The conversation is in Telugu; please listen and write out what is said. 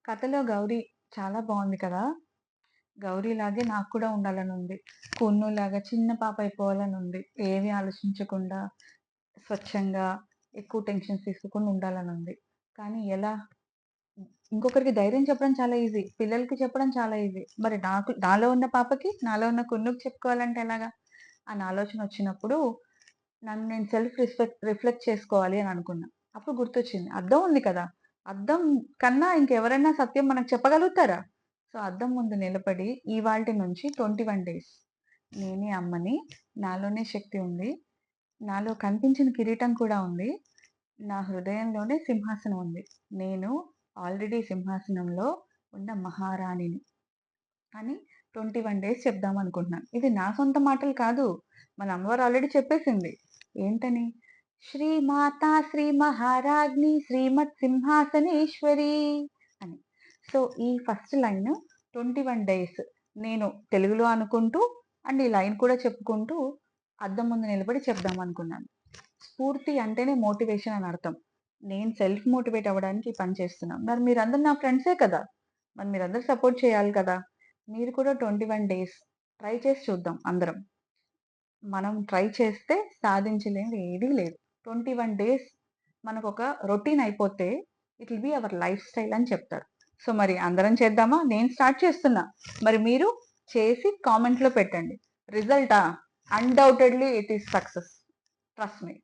కథలో గౌరి చాలా బావుంది కదా! గౌరిలాగే నాకు కూడా ఉండాలనుంది. కున్నులాగా చిన్న పాప అయిపోవాలనుంది. ఏవి ఆలోచించకుండా, స్వచ్ఛంగా, ఎక్కువ టెన్షన్స్ తీసుకోకుండా ఉండాలనుంది. కానీ ఎలా? ఇంకొకరికి ధైర్యం చెప్పడం చాలా ఈజీ. పిల్లలకి చెప్పడం చాలా ఈజీ. మరి నాలో ఉన్న పాపకి, నాలో ఉన్న కున్నుకి చెప్పుకోవాలంటే ఎలాగా? అని ఆలోచనొచ్చినప్పుడు నన్ను నేను సెల్ఫ్ రిఫ్లెక్ట్ చేసుకోవాలి అని అనుకున్నా. అప్పుడు గుర్తొచ్చింది. అద్దం ఉంది కదా! అద్దం కన్నా ఇంకెవరైనా సత్యం మనకు చెప్పగలుగుతారా? సో, అద్దం ముందు నిలబడి ఇవాల్టి నుంచి 21 డేస్ నేనే అమ్మని, నాలోనే శక్తి ఉంది. నాలో కనిపించిన కిరీటం కూడా ఉంది. నా హృదయంలోనే సింహాసనం ఉంది. నేను ఆల్రెడీ సింహాసనంలో ఉన్న మహారాణిని అని 21 డేస్ చెప్దామనుకుంటున్నాను. ఇది నా సొంత మాటలు కాదు. మన అమ్మవారు ఆల్రెడీ చెప్పేసింది. ఏంటని? శ్రీమాతా శ్రీ మహారాజ్ఞి శ్రీమత్ సింహాసనేశ్వరి అని. సో, ఈ ఫస్ట్ లైన్ 21 డేస్ నేను తెలుగులో అనుకుంటూ అండ్ ఈ లైన్ కూడా చెప్పుకుంటూ అద్దం ముందు నిలబడి చెప్దామనుకున్నాను. స్ఫూర్తి అంటేనే మోటివేషన్ అని అర్థం. నేను సెల్ఫ్ మోటివేట్ అవ్వడానికి ఈ పని చేస్తున్నా. మరి మీరందరూ నా ఫ్రెండ్సే కదా! మరి మీరందరూ సపోర్ట్ చేయాలి కదా! మీరు కూడా 21 డేస్ ట్రై చేసి చూద్దాం అందరం. మనం ట్రై చేస్తే సాధించలేనిది ఏదీ లేదు. 21 డేస్ మనకొక రొటీన్ అయిపోతే it will be our life style అని చెప్తారు. సో, మరి అందరం చేద్దామా? నేను స్టార్ట్ చేస్తున్నా. మరి మీరు చేసి కామెంట్‌లో పెట్టండి. రిజల్టా? Undoubtedly it is success. Trust me.